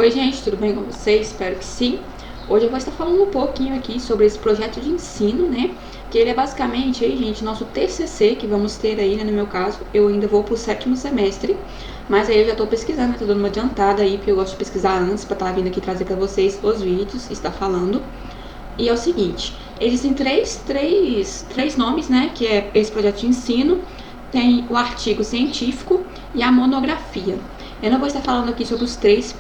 Oi gente, tudo bem com vocês? Espero que sim. Hoje eu vou estar falando um pouquinho aqui sobre esse projeto de ensino, né? Que ele é basicamente aí, gente, nosso TCC que vamos ter aí, né? No meu caso, eu ainda vou pro 7º semestre, mas aí eu já tô pesquisando, né? Tô dando uma adiantada aí, porque eu gosto de pesquisar antes pra estar vindo aqui trazer pra vocês os vídeos, estar falando. E é o seguinte, existem três nomes, né? Que é esse projeto de ensino, tem o artigo científico e a monografia. Eu não vou estar falando aqui sobre os três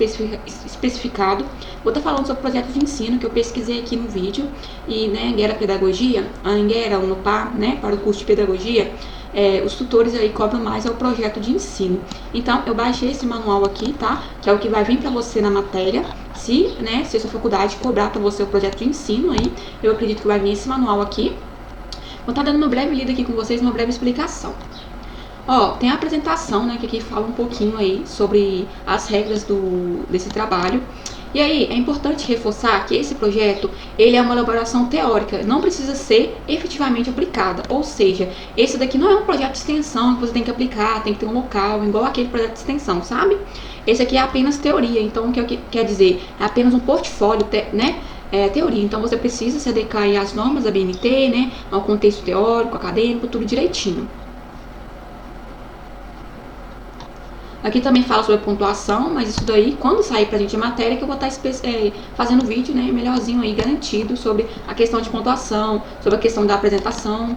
especificados, vou estar falando sobre o projeto de ensino que eu pesquisei aqui no vídeo. E, né, Anguera Pedagogia, a Anguera, o Unopar, né, para o curso de Pedagogia, os tutores aí cobram mais ao projeto de ensino. Então, eu baixei esse manual aqui, tá? Que é o que vai vir para você na matéria. Se a sua faculdade cobrar para você o projeto de ensino aí, eu acredito que vai vir esse manual aqui. Vou estar dando uma breve lida aqui com vocês, uma breve explicação. Ó, tem a apresentação, né, que aqui fala um pouquinho aí sobre as regras desse trabalho. E aí, é importante reforçar que esse projeto, ele é uma elaboração teórica, não precisa ser efetivamente aplicada. Ou seja, esse daqui não é um projeto de extensão que você tem que aplicar, tem que ter um local, igual aquele projeto de extensão, sabe? Esse aqui é apenas teoria, então o que quer dizer? É apenas um portfólio, né? Teoria, então você precisa se adequar aí às normas da BNT, né? Ao contexto teórico, acadêmico, tudo direitinho. Aqui também fala sobre pontuação, mas isso daí, quando sair pra gente a matéria, que eu vou estar fazendo vídeo, né, melhorzinho aí, garantido, sobre a questão de pontuação, sobre a questão da apresentação.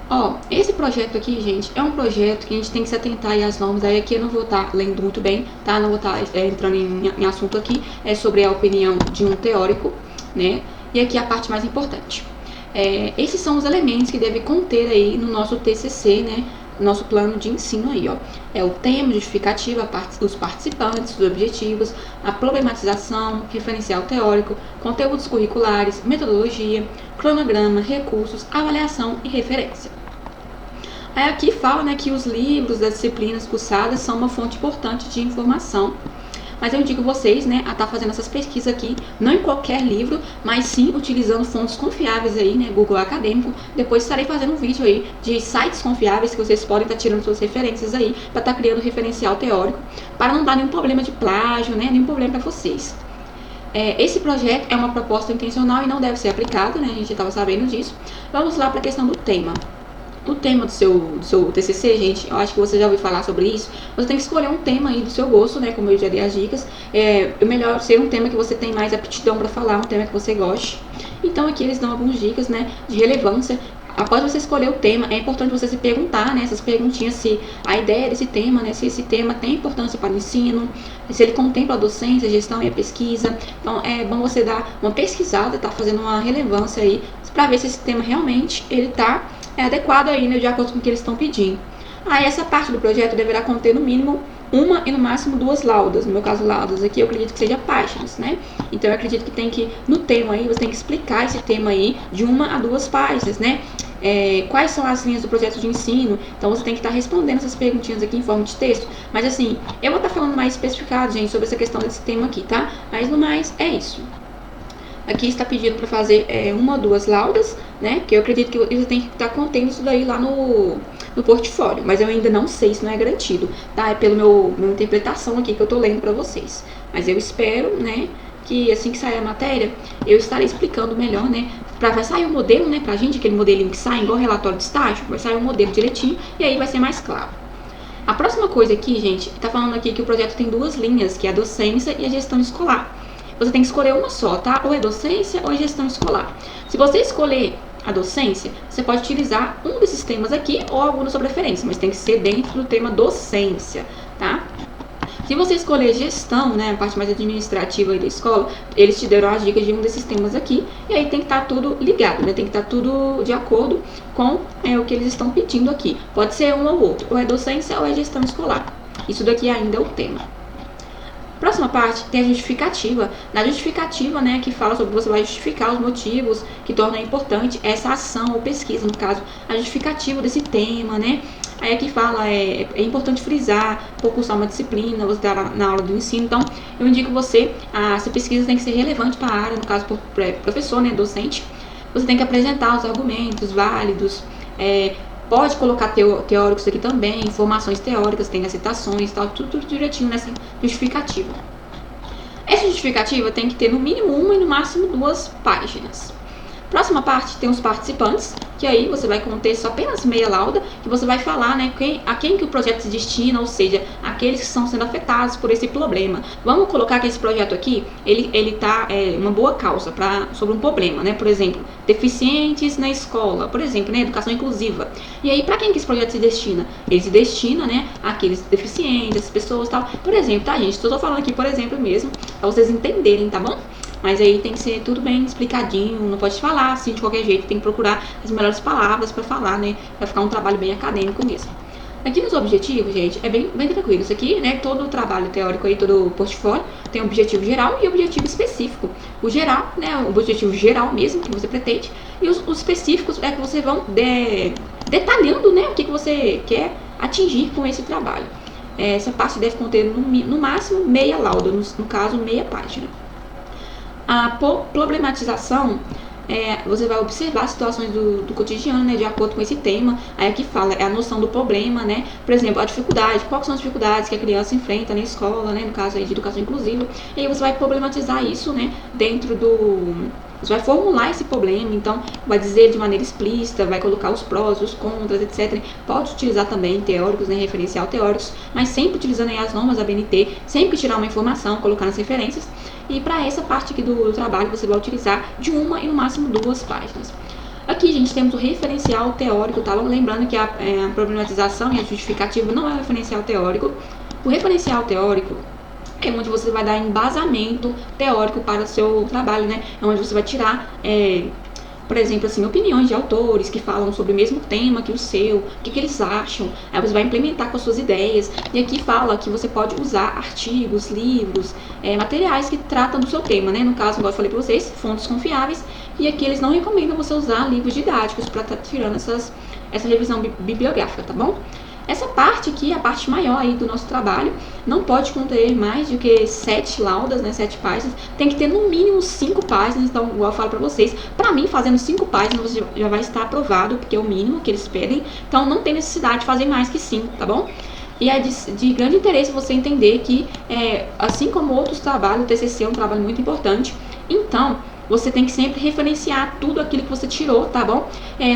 Ó, esse projeto aqui, gente, é um projeto que a gente tem que se atentar aí às normas. Aí aqui eu não vou estar lendo muito bem, tá? Não vou estar entrando em assunto aqui, é sobre a opinião de um teórico, né? E aqui a parte mais importante. Esses são os elementos que deve conter aí no nosso TCC, né? Nosso plano de ensino aí, ó. É o tema, justificativa, os participantes, os objetivos, a problematização, referencial teórico, conteúdos curriculares, metodologia, cronograma, recursos, avaliação e referência. Aí aqui fala, né, que os livros das disciplinas cursadas são uma fonte importante de informação. Mas eu indico vocês, né, a estar fazendo essas pesquisas aqui, não em qualquer livro, mas sim utilizando fontes confiáveis aí, né, Google Acadêmico. Depois estarei fazendo um vídeo aí de sites confiáveis que vocês podem estar tirando suas referências aí, para estar criando referencial teórico, para não dar nenhum problema de plágio, né, nenhum problema para vocês. Esse projeto é uma proposta intencional e não deve ser aplicado, né, a gente estava sabendo disso. Vamos lá para a questão do tema. O tema do seu TCC, gente, eu acho que você já ouviu falar sobre isso. Você tem que escolher um tema aí do seu gosto, né? Como eu já dei as dicas. É melhor ser um tema que você tem mais aptidão para falar, um tema que você goste. Então aqui eles dão algumas dicas, né? De relevância. Após você escolher o tema, é importante você se perguntar, né? Essas perguntinhas, se a ideia desse tema, né? Se esse tema tem importância para o ensino, se ele contempla a docência, a gestão e a pesquisa. Então é bom você dar uma pesquisada, tá? Fazendo uma relevância aí, para ver se esse tema realmente ele tá adequado aí, né, de acordo com o que eles estão pedindo. Essa parte do projeto deverá conter no mínimo uma e no máximo 2 laudas. No meu caso, laudas aqui eu acredito que seja páginas, né? Então eu acredito que tem que, no tema aí, você tem que explicar esse tema aí de 1 a 2 páginas, né? Quais são as linhas do projeto de ensino. Então você tem que estar respondendo essas perguntinhas aqui em forma de texto. Mas assim, eu vou estar falando mais especificado, gente, sobre essa questão desse tema aqui, tá? Mas no mais, é isso. Aqui está pedindo para fazer 1 ou 2 laudas, né? Que eu acredito que você tem que estar contendo isso daí lá no portfólio. Mas eu ainda não sei, isso não é garantido, tá? É pela minha interpretação aqui que eu tô lendo para vocês. Mas eu espero, né, que assim que sair a matéria, eu estarei explicando melhor, né? Vai sair um modelo, né, pra gente, aquele modelinho que sai, igual relatório de estágio, vai sair um modelo direitinho e aí vai ser mais claro. A próxima coisa aqui, gente, tá falando aqui que o projeto tem 2 linhas, que é a docência e a gestão escolar. Você tem que escolher uma só, tá? Ou é docência ou é gestão escolar. Se você escolher a docência, você pode utilizar um desses temas aqui ou algum da sua preferência, mas tem que ser dentro do tema docência, tá? Se você escolher gestão, né, a parte mais administrativa aí da escola, eles te deram as dicas de um desses temas aqui, e aí tem que estar tudo ligado, né? Tem que estar tudo de acordo com o que eles estão pedindo aqui. Pode ser um ou outro, ou é docência ou é gestão escolar. Isso daqui ainda é o tema. Próxima parte tem a justificativa. Na justificativa, né, que fala sobre você vai justificar os motivos que tornam importante essa ação ou pesquisa, no caso, a justificativa desse tema, né? Aí aqui fala, é importante frisar, por cursar uma disciplina, você está na aula do ensino, então eu indico você, essa pesquisa tem que ser relevante para a área, no caso, professor, né, docente, você tem que apresentar os argumentos válidos, pode colocar teóricos aqui também, informações teóricas, tem as citações, tal, tudo direitinho nessa justificativa. Essa justificativa tem que ter no mínimo uma e no máximo 2 páginas. Próxima parte tem os participantes, que aí você vai conter só apenas meia lauda, que você vai falar, né, a quem que o projeto se destina, ou seja, aqueles que estão sendo afetados por esse problema. Vamos colocar que esse projeto aqui, ele tá uma boa causa sobre um problema, né, por exemplo, deficientes na escola, por exemplo, né, educação inclusiva. E aí, para quem que esse projeto se destina? Ele se destina, né, àqueles deficientes, pessoas e tal. Por exemplo, tá, gente? Estou falando aqui, por exemplo mesmo, para vocês entenderem, tá bom? Mas aí tem que ser tudo bem explicadinho, não pode falar assim de qualquer jeito, tem que procurar as melhores palavras para falar, né? Vai ficar um trabalho bem acadêmico mesmo. Aqui nos objetivos, gente, é bem tranquilo. Isso aqui, né, todo o trabalho teórico aí, todo o portfólio, tem objetivo geral e objetivo específico. O geral, né, o objetivo geral mesmo, que você pretende, e os específicos é que você vão detalhando, né, o que você quer atingir com esse trabalho. Essa parte deve conter no máximo meia lauda, no caso, meia página. A problematização, você vai observar situações do cotidiano, né, de acordo com esse tema. Aí aqui fala, a noção do problema, né, por exemplo, a dificuldade, quais são as dificuldades que a criança enfrenta na escola, né, no caso aí de educação inclusiva. E aí você vai problematizar isso, né, você vai formular esse problema, então vai dizer de maneira explícita, vai colocar os prós, os contras, etc. Pode utilizar também teóricos, né, referencial teóricos, mas sempre utilizando aí as normas da BNT, sempre que tirar uma informação, colocar nas referências. E para essa parte aqui do trabalho, você vai utilizar de uma e no máximo 2 páginas. Aqui, gente, temos o referencial teórico, tá? Lembrando que a problematização e a justificativa não é um referencial teórico. O referencial teórico é onde você vai dar embasamento teórico para o seu trabalho, né? É onde você vai tirar, por exemplo, assim, opiniões de autores que falam sobre o mesmo tema que o seu, o que eles acham, aí você vai implementar com as suas ideias, e aqui fala que você pode usar artigos, livros, materiais que tratam do seu tema, né? No caso, igual eu falei para vocês, fontes confiáveis, e aqui eles não recomendam você usar livros didáticos para estar tirando essa revisão bibliográfica, tá bom? Essa parte aqui, a parte maior aí do nosso trabalho, não pode conter mais do que 7 laudas, né, 7 páginas. Tem que ter no mínimo 5 páginas, então, igual eu falo pra vocês, pra mim, fazendo 5 páginas, você já vai estar aprovado, porque é o mínimo que eles pedem. Então, não tem necessidade de fazer mais que 5, tá bom? E é de grande interesse você entender que, assim como outros trabalhos, o TCC é um trabalho muito importante. Então, você tem que sempre referenciar tudo aquilo que você tirou, tá bom?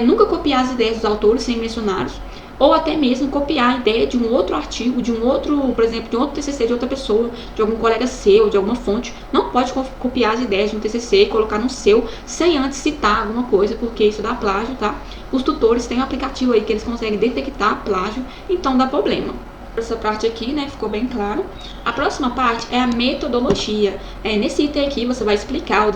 Nunca copiar as ideias dos autores sem mencioná-los, ou até mesmo copiar a ideia de um outro artigo, de um outro, por exemplo, de um outro TCC de outra pessoa, de algum colega seu, de alguma fonte. Não pode copiar as ideias de um TCC e colocar no seu, sem antes citar alguma coisa, porque isso dá plágio, tá? Os tutores têm um aplicativo aí que eles conseguem detectar plágio, então dá problema. Essa parte aqui, né, ficou bem claro. A próxima parte é a metodologia. Nesse item aqui você vai explicar o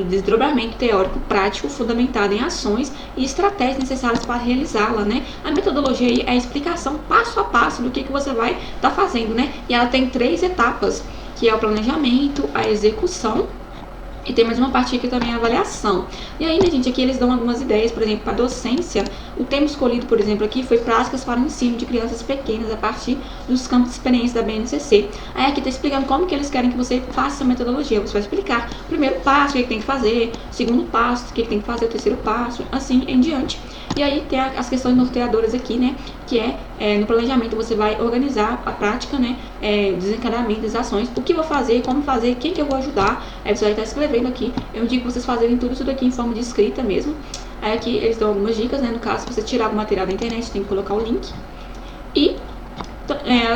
desdobramento teórico prático fundamentado em ações e estratégias necessárias para realizá-la, né? A metodologia aí é a explicação passo a passo do que você vai estar fazendo, né? E ela tem 3 etapas, que é o planejamento, a execução, e tem mais uma parte aqui também, a avaliação. E aí, né, gente, aqui eles dão algumas ideias, por exemplo, para docência. O tema escolhido, por exemplo, aqui foi práticas para o ensino de crianças pequenas a partir dos campos de experiência da BNCC. Aí aqui está explicando como que eles querem que você faça essa metodologia. Você vai explicar o primeiro passo, o que tem que fazer, o segundo passo, o que tem que fazer, o terceiro passo, assim em diante. E aí tem as questões norteadoras aqui, né, que no planejamento você vai organizar a prática, né, desencadeamento das ações, o que eu vou fazer, como fazer, quem que eu vou ajudar. Aí você vai estar escrevendo aqui. Eu digo vocês fazerem tudo isso daqui em forma de escrita mesmo. Aí aqui eles dão algumas dicas, né, no caso, se você tirar algum material da internet, tem que colocar o link. E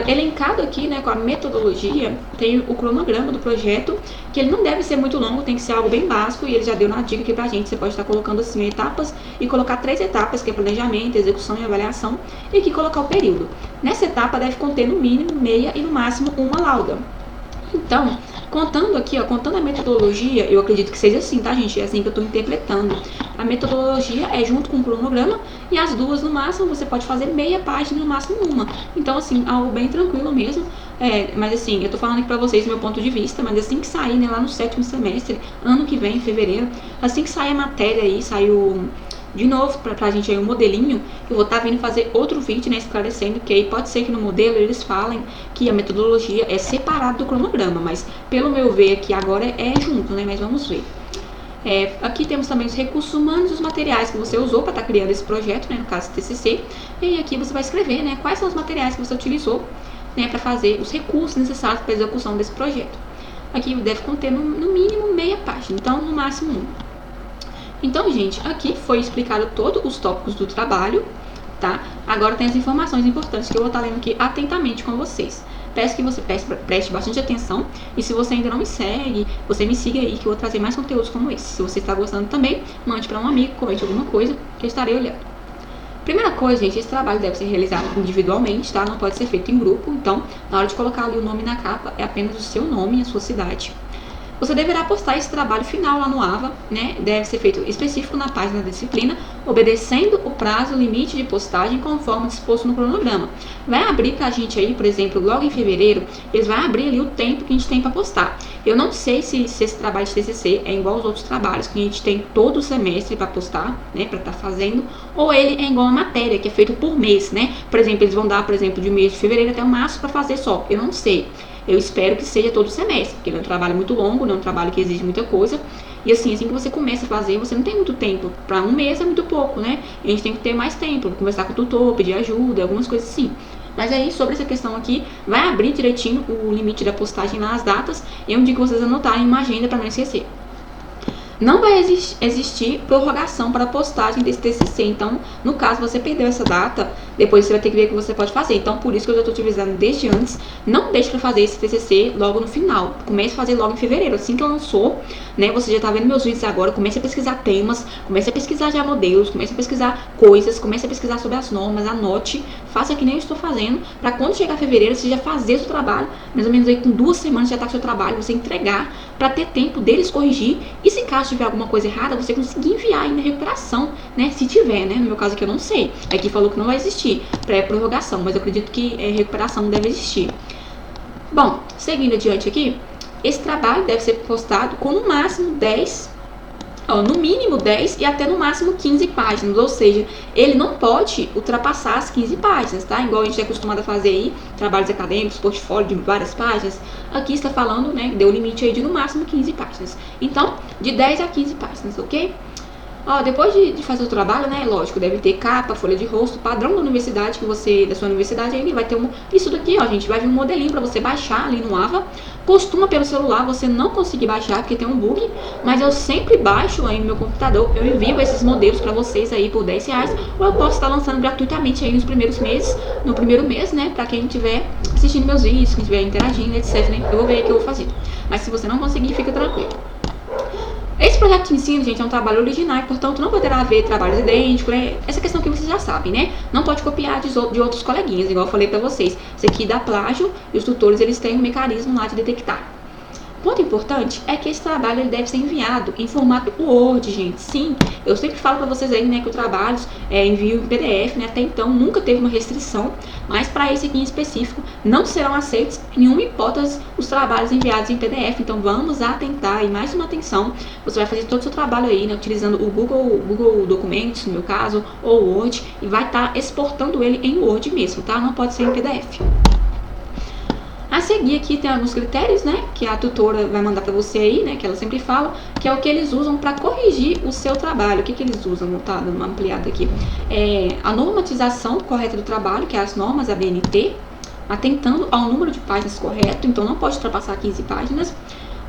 elencado aqui, né, com a metodologia, tem o cronograma do projeto, que ele não deve ser muito longo, tem que ser algo bem básico, e ele já deu uma dica aqui pra gente. Você pode estar colocando assim etapas e colocar 3 etapas, que é planejamento, execução e avaliação, e aqui colocar o período. Nessa etapa deve conter no mínimo meia e no máximo uma lauda. Então, contando aqui, contando a metodologia, eu acredito que seja assim, tá, gente? É assim que eu estou interpretando. A metodologia é junto com o cronograma, e as 2 no máximo você pode fazer meia página, no máximo uma. Então, assim, algo bem tranquilo mesmo. Mas assim, eu tô falando aqui pra vocês do meu ponto de vista, mas assim que sair, né, lá no 7º semestre, ano que vem, em fevereiro, assim que sair a matéria aí, saiu de novo pra gente aí um modelinho, eu vou estar vindo fazer outro vídeo, né, esclarecendo que aí pode ser que no modelo eles falem que a metodologia é separada do cronograma, mas pelo meu ver aqui agora é junto, né, mas vamos ver. Aqui temos também os recursos humanos e os materiais que você usou para estar criando esse projeto, né, no caso TCC, e aí aqui você vai escrever, né, quais são os materiais que você utilizou, né, para fazer os recursos necessários para a execução desse projeto. aqui deve conter no mínimo meia página, então no máximo 1. Então, gente, aqui foi explicado todos os tópicos do trabalho, tá? Agora tem as informações importantes que eu vou estar lendo aqui atentamente com vocês. Peço que você preste bastante atenção, e se você ainda não me segue, você me siga aí que eu vou trazer mais conteúdos como esse. Se você está gostando também, mande para um amigo, comente alguma coisa que eu estarei olhando. Primeira coisa, gente, esse trabalho deve ser realizado individualmente, tá? Não pode ser feito em grupo, então na hora de colocar ali o nome na capa é apenas o seu nome e a sua cidade. Você deverá postar esse trabalho final lá no AVA, né? Deve ser feito específico na página da disciplina, obedecendo o prazo limite de postagem conforme disposto no cronograma. Vai abrir pra gente aí, por exemplo, logo em fevereiro, eles vão abrir ali o tempo que a gente tem para postar. Eu não sei se esse trabalho de TCC é igual aos outros trabalhos que a gente tem todo o semestre para postar, né? Para estar fazendo, ou ele é igual a matéria, que é feito por mês, né? Por exemplo, eles vão dar, por exemplo, de mês de fevereiro até o março para fazer só. Eu não sei. Eu espero que seja todo semestre, porque não é um trabalho muito longo, não é um trabalho que exige muita coisa. E assim que você começa a fazer, você não tem muito tempo. Para um mês é muito pouco, né? A gente tem que ter mais tempo, conversar com o tutor, pedir ajuda, algumas coisas assim. Mas aí, sobre essa questão aqui, vai abrir direitinho o limite da postagem lá, as datas, e é um dia que vocês anotarem uma agenda para não esquecer. Não vai existir prorrogação para a postagem desse TCC. Então, no caso, você perdeu essa data, depois você vai ter que ver o que você pode fazer. Então, por isso que eu já estou te avisando desde antes, não deixe para fazer esse TCC logo no final. Comece a fazer logo em fevereiro. Assim que lançou, né, você já está vendo meus vídeos agora, comece a pesquisar temas, comece a pesquisar já modelos, comece a pesquisar coisas, comece a pesquisar sobre as normas, anote, faça que nem eu estou fazendo, para quando chegar fevereiro, você já fazer o seu trabalho, mais ou menos aí com 2 semanas já está com o seu trabalho, você entregar, para ter tempo deles corrigir, e se caso tiver alguma coisa errada, você conseguir enviar ainda recuperação, né? Se tiver, né? No meu caso aqui eu não sei. Aqui falou que não vai existir pré-prorrogação, mas eu acredito que recuperação deve existir. Bom, seguindo adiante aqui, esse trabalho deve ser postado com no máximo 10, no mínimo 10 e até no máximo 15 páginas, ou seja, ele não pode ultrapassar as 15 páginas, tá? Igual a gente é acostumado a fazer aí, trabalhos acadêmicos, portfólio de várias páginas, aqui está falando, né, deu limite aí de no máximo 15 páginas. Então, de 10 a 15 páginas, ok? Depois de fazer o trabalho, né, lógico, deve ter capa, folha de rosto, padrão da universidade, da sua universidade, aí vai ter isso daqui, gente, vai vir um modelinho para você baixar ali no AVA. Costuma pelo celular você não conseguir baixar, porque tem um bug, mas eu sempre baixo aí no meu computador, eu envio esses modelos para vocês aí por R$10, ou eu posso estar lançando gratuitamente aí nos primeiros meses, no primeiro mês, né, para quem estiver assistindo meus vídeos, quem estiver interagindo, etc, né, eu vou ver o que eu vou fazer. Mas se você não conseguir, fica tranquilo. Esse projeto de ensino, gente, é um trabalho original e, portanto, não poderá haver trabalhos idênticos, né? Essa questão que vocês já sabem, né? Não pode copiar de outros coleguinhas, igual eu falei pra vocês. Isso aqui dá plágio e os tutores, eles têm um mecanismo lá de detectar. Ponto importante é que esse trabalho ele deve ser enviado em formato Word, gente. Sim, eu sempre falo para vocês aí, né, que o trabalho envio em PDF, né, até então nunca teve uma restrição, mas para esse aqui em específico não serão aceitos em nenhuma hipótese os trabalhos enviados em PDF. Então vamos atentar e mais uma atenção. Você vai fazer todo o seu trabalho aí, né, utilizando o Google Documentos, no meu caso, ou o Word, e vai estar exportando ele em Word mesmo, tá? Não pode ser em PDF. A seguir aqui tem alguns critérios, né, que a tutora vai mandar para você aí, né, que ela sempre fala, que é o que eles usam para corrigir o seu trabalho. O que eles usam? Vou estar dando uma ampliada aqui. A normatização correta do trabalho, que é as normas, a BNT, atentando ao número de páginas correto, então não pode ultrapassar 15 páginas.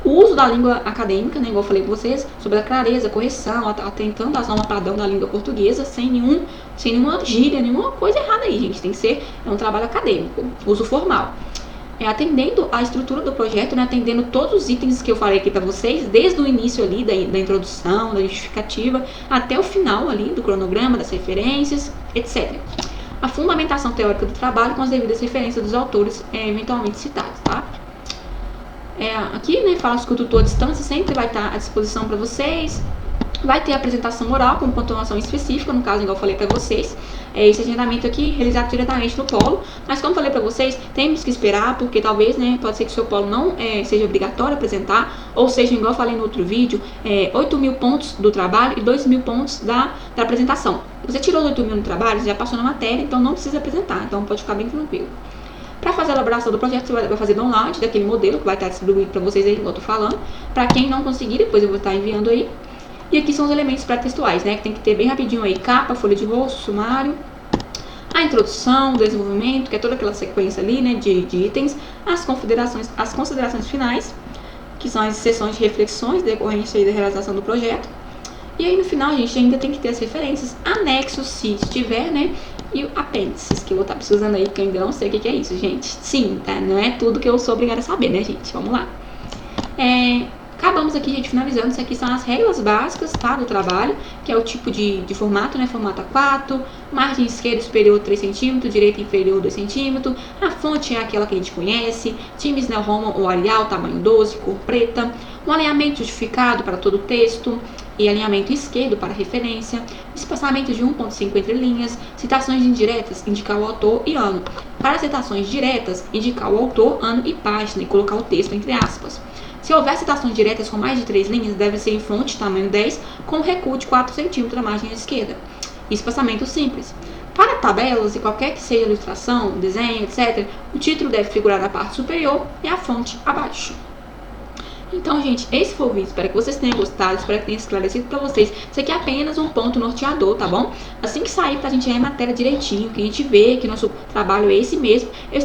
O uso da língua acadêmica, né, igual eu falei com vocês, sobre a clareza, correção, atentando às normas padrão da língua portuguesa, sem nenhuma gíria, nenhuma coisa errada aí, gente. Tem que ser um trabalho acadêmico, uso formal. Atendendo a estrutura do projeto, né, atendendo todos os itens que eu falei aqui para vocês, desde o início ali da introdução, da justificativa, até o final ali do cronograma, das referências, etc. A fundamentação teórica do trabalho com as devidas referências dos autores eventualmente citados, tá? Aqui, né, fala que o tutor à distância sempre vai estar à disposição para vocês. Vai ter a apresentação oral com pontuação específica, no caso, igual eu falei para vocês. Esse agendamento aqui realizado diretamente no polo, mas como eu falei para vocês, temos que esperar, porque talvez, né, pode ser que o seu polo não seja obrigatório apresentar, ou seja, igual eu falei no outro vídeo, 8.000 pontos do trabalho e 2.000 pontos da apresentação. Você tirou 8.000 no trabalho, já passou na matéria, então não precisa apresentar, então pode ficar bem tranquilo. Para fazer a elaboração do projeto, você vai fazer download daquele modelo que vai estar distribuído para vocês aí, igual eu tô falando. Para quem não conseguir, depois eu vou estar enviando aí. E aqui são os elementos pré-textuais, né, que tem que ter bem rapidinho aí, capa, folha de rosto, sumário, a introdução, o desenvolvimento, que é toda aquela sequência ali, né, de itens, as considerações finais, que são as sessões de reflexões decorrentes aí da realização do projeto. E aí no final a gente ainda tem que ter as referências, anexos se tiver, né? E apêndices, que eu vou estar precisando aí, que eu ainda não sei o que é isso, gente. Sim, tá? Não é tudo que eu sou obrigada a saber, né, gente? Vamos lá. Acabamos aqui, gente, finalizando. Isso aqui são as regras básicas, tá, do trabalho, que é o tipo de formato, né, formato A4, margem esquerda superior 3 cm, direita inferior 2 cm, a fonte é aquela que a gente conhece, Times New Roman ou Arial, tamanho 12, cor preta, um alinhamento justificado para todo o texto e alinhamento esquerdo para referência, espaçamento de 1,5 entre linhas, citações indiretas, indicar o autor e ano. Para citações diretas, indicar o autor, ano e página e colocar o texto entre aspas. Se houver citações diretas com mais de 3 linhas, deve ser em fonte tamanho 10, com recuo de 4 cm na margem esquerda. Espaçamento simples. Para tabelas e qualquer que seja ilustração, desenho, etc., o título deve figurar na parte superior e a fonte abaixo. Então, gente, esse foi o vídeo. Espero que vocês tenham gostado, espero que tenha esclarecido pra vocês. Isso aqui é apenas um ponto norteador, tá bom? Assim que sair pra gente ir em matéria direitinho, que a gente vê que nosso trabalho é esse mesmo, eu